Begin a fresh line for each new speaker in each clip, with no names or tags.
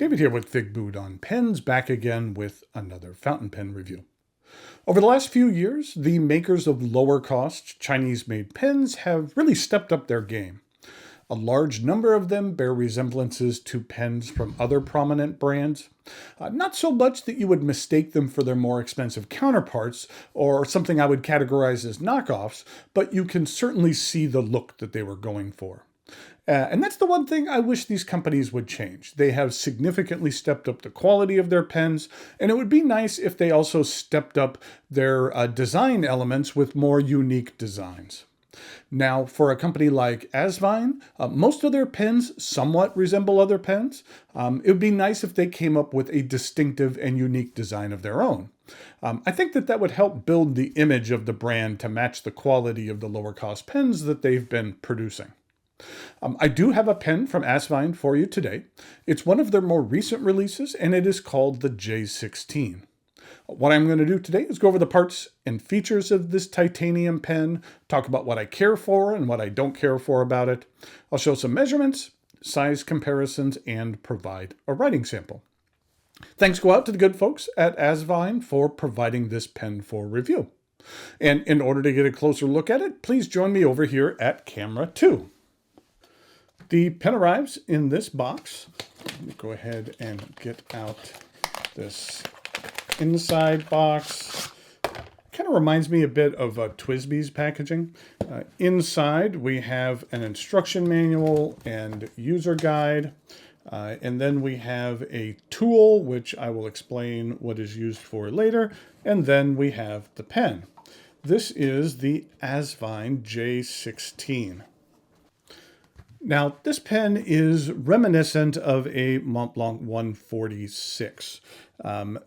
David here with Figboot on pens, back again with another fountain pen review. Over the last few years, the makers of lower-cost Chinese-made pens have really stepped up their game. A large number of them bear resemblances to pens from other prominent brands. Not so much that you would mistake them for their more expensive counterparts or something I would categorize as knockoffs, but you can certainly see the look that they were going for. And that's the one thing I wish these companies would change. They have significantly stepped up the quality of their pens, and it would be nice if they also stepped up their design elements with more unique designs. Now, for a company like Asvine, most of their pens somewhat resemble other pens. It would be nice if they came up with a distinctive and unique design of their own. I think that would help build the image of the brand to match the quality of the lower cost pens that they've been producing. I do have a pen from Asvine for you today. It's one of their more recent releases, and it is called the J16. What I'm going to do today is go over the parts and features of this titanium pen, talk about what I care for and what I don't care for about it. I'll show some measurements, size comparisons, and provide a writing sample. Thanks go out to the good folks at Asvine for providing this pen for review. And in order to get a closer look at it, please join me over here at camera 2. The pen arrives in this box. Let me go ahead and get out this inside box. Kind of reminds me a bit of Twisby's packaging. Inside we have an instruction manual and user guide. And then we have a tool, which I will explain what is used for later. And then we have the pen. This is the Asvine J16. Now, this pen is reminiscent of a Montblanc 146.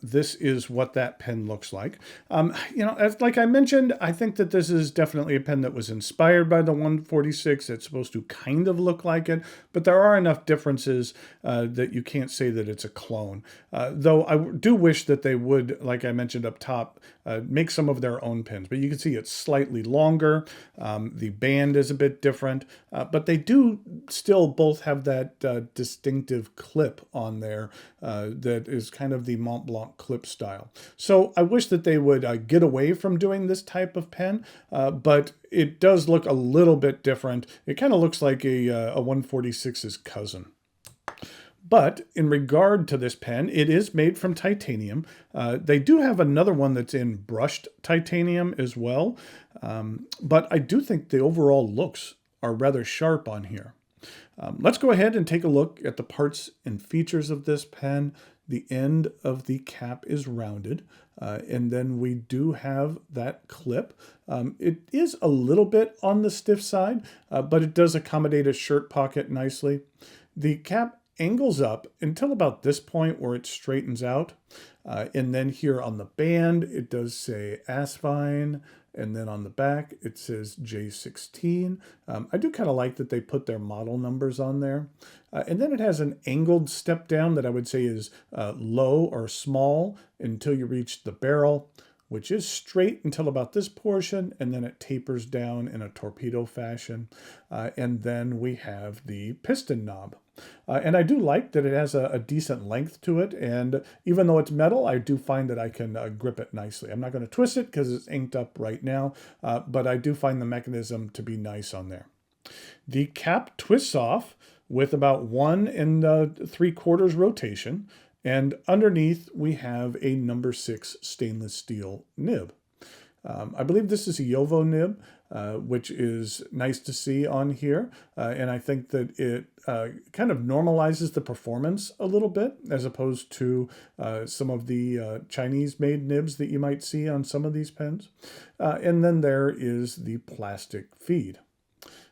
This is what that pen looks like. Like I mentioned, I think that this is definitely a pen that was inspired by the 146. It's supposed to kind of look like it, but there are enough differences that you can't say that it's a clone. Though I do wish that they would, like I mentioned up top, make some of their own pens. But you can see it's slightly longer. The band is a bit different, but they do still both have that distinctive clip on there that is kind of the Montblanc clip style. So I wish that they would get away from doing this type of pen, but it does look a little bit different. It kind of looks like a 146's cousin. But in regard to this pen, it is made from titanium. They do have another one that's in brushed titanium as well, but I do think the overall looks are rather sharp on here. Let's go ahead and take a look at the parts and features of this pen. The end of the cap is rounded, and then we do have that clip. It is a little bit on the stiff side, but it does accommodate a shirt pocket nicely. The cap angles up until about this point where it straightens out. And then here on the band, it does say Asvine, and then on the back, it says J16. I do kind of like that they put their model numbers on there. And then it has an angled step down that I would say is low or small until you reach the barrel, which is straight until about this portion, and then it tapers down in a torpedo fashion. And then we have the piston knob. And I do like that it has a decent length to it, and even though it's metal, I do find that I can grip it nicely. I'm not going to twist it because it's inked up right now, but I do find the mechanism to be nice on there. The cap twists off with about 1 3/4 rotation, and underneath we have a number 6 stainless steel nib. I believe this is a Yovo nib, which is nice to see on here. And I think that it kind of normalizes the performance a little bit as opposed to some of the Chinese-made nibs that you might see on some of these pens. And then there is the plastic feed.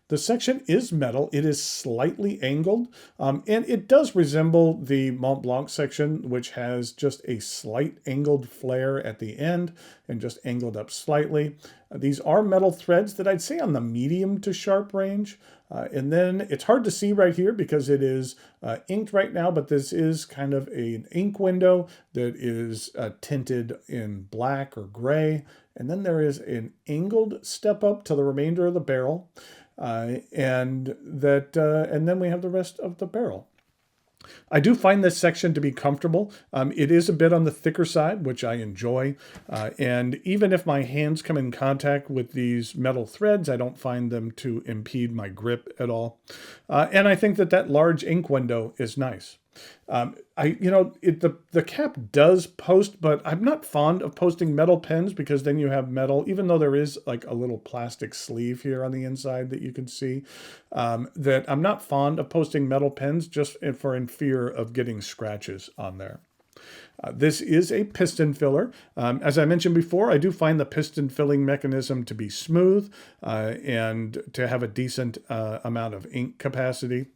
The section is metal. It is slightly angled, and it does resemble the Montblanc section, which has just a slight angled flare at the end and just angled up slightly. These are metal threads that I'd say on the medium to sharp range. And then it's hard to see right here because it is inked right now, but this is kind of an ink window that is tinted in black or gray. And then there is an angled step up to the remainder of the barrel. And then we have the rest of the barrel. I do find this section to be comfortable. It is a bit on the thicker side, which I enjoy. And even if my hands come in contact with these metal threads, I don't find them to impede my grip at all. And I think that that large ink window is nice. The cap does post, but I'm not fond of posting metal pens because then you have metal, even though there is like a little plastic sleeve here on the inside that you can see, that I'm not fond of posting metal pens just for in fear of getting scratches on there. This is a piston filler. As I mentioned before, I do find the piston filling mechanism to be smooth and to have a decent amount of ink capacity.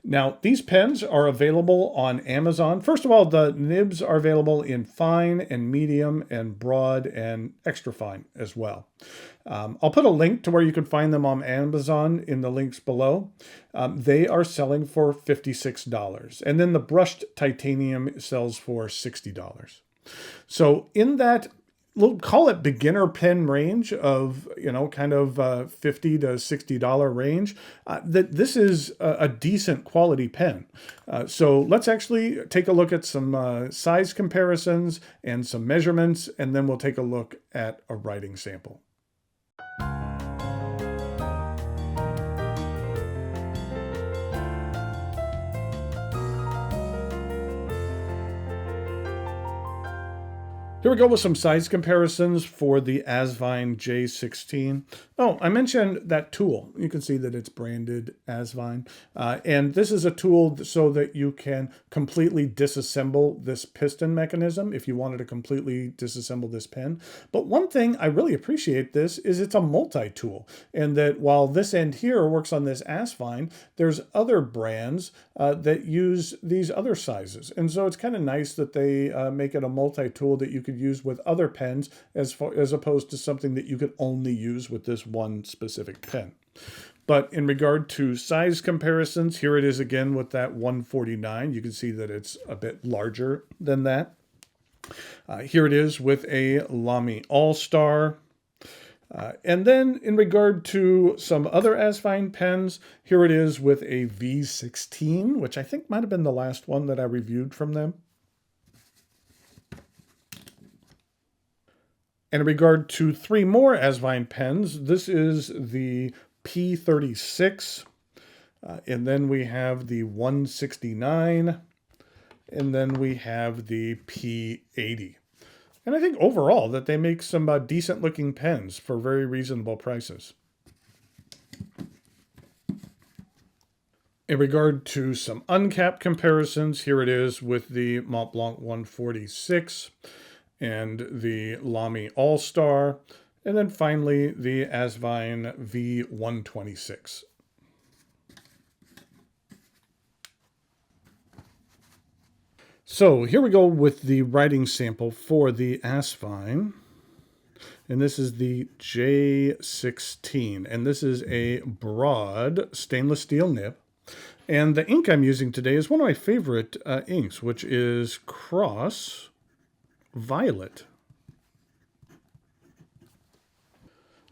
Now, these pens are available on Amazon. First of all, the nibs are available in fine and medium and broad and extra fine as well. I'll put a link to where you can find them on Amazon in the links below. They are selling for $56. And then the brushed titanium sells for $60. So in that, we'll call it beginner pen range of, kind of $50 to $60 range, that this is a decent quality pen. So let's actually take a look at some size comparisons and some measurements, and then we'll take a look at a writing sample. Here we go with some size comparisons for the Asvine J16. Oh, I mentioned that tool. You can see that it's branded Asvine. And this is a tool so that you can completely disassemble this piston mechanism if you wanted to completely disassemble this pen. But one thing I really appreciate this is it's a multi-tool. And that while this end here works on this Asvine, there's other brands that use these other sizes. And so it's kind of nice that they make it a multi-tool that you could use with other pens as opposed to something that you could only use with this one specific pen. But in regard to size comparisons, here it is again with that 149. You can see that it's a bit larger than that. Here it is with a Lamy All-Star. And then in regard to some other Asvine pens, here it is with a V16, which I think might have been the last one that I reviewed from them. And in regard to three more Asvine pens, this is the P36, and then we have the 169, and then we have the P80. And I think overall that they make some decent looking pens for very reasonable prices. In regard to some uncapped comparisons, here it is with the Montblanc 146 and the Lamy All-Star, and then finally the Asvine V126. So here we go with the writing sample for the Asvine. And this is the J16. And this is a broad stainless steel nib. And the ink I'm using today is one of my favorite inks, which is Cross Violet.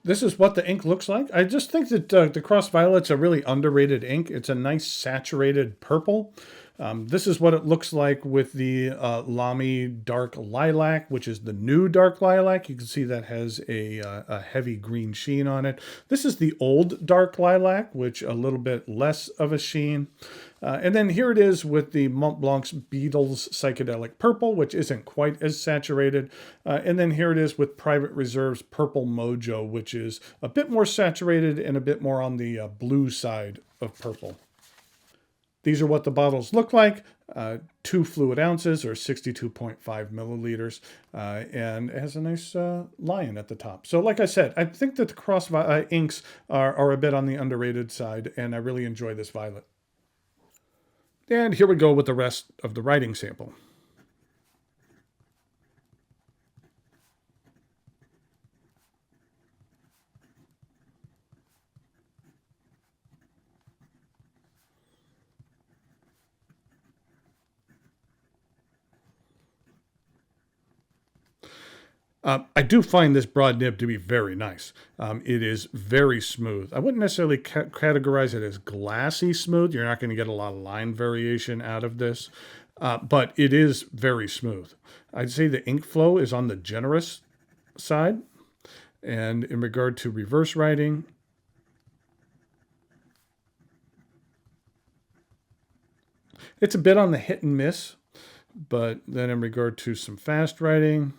This is what the ink looks like. I just think that the Cross Violet's a really underrated ink. It's a nice saturated purple. This is what it looks like with the Lamy Dark Lilac, which is the new Dark Lilac. You can see that has a heavy green sheen on it. This is the old Dark Lilac, which a little bit less of a sheen. And then here it is with the Montblanc's Beatles Psychedelic Purple, which isn't quite as saturated. And then here it is with Private Reserve's Purple Mojo, which is a bit more saturated and a bit more on the blue side of purple. These are what the bottles look like. 2 fluid ounces or 62.5 milliliters. And it has a nice lion at the top. So like I said, I think that the Cross inks are a bit on the underrated side, and I really enjoy this violet. And here we go with the rest of the writing sample. I do find this broad nib to be very nice. It is very smooth. I wouldn't necessarily categorize it as glassy smooth. You're not going to get a lot of line variation out of this, but it is very smooth. I'd say the ink flow is on the generous side. And in regard to reverse writing, it's a bit on the hit and miss, but then in regard to some fast writing,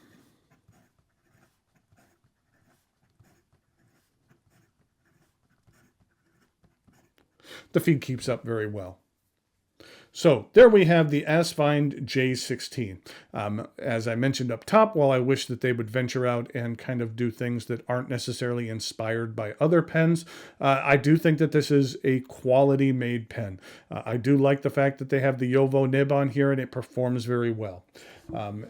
the feed keeps up very well. So there we have the Asvine J16. As I mentioned up top, while I wish that they would venture out and kind of do things that aren't necessarily inspired by other pens, I do think that this is a quality made pen. I do like the fact that they have the Yovo nib on here and it performs very well.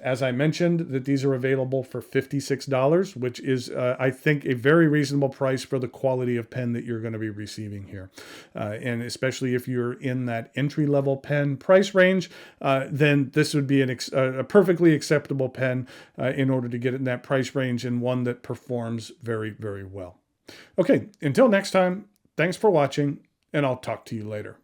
As I mentioned, that these are available for $56, which is, I think, a very reasonable price for the quality of pen that you're going to be receiving here. And especially if you're in that entry-level pen price range, then this would be a perfectly acceptable pen in order to get in that price range, and one that performs very, very well. Okay, until next time, thanks for watching, and I'll talk to you later.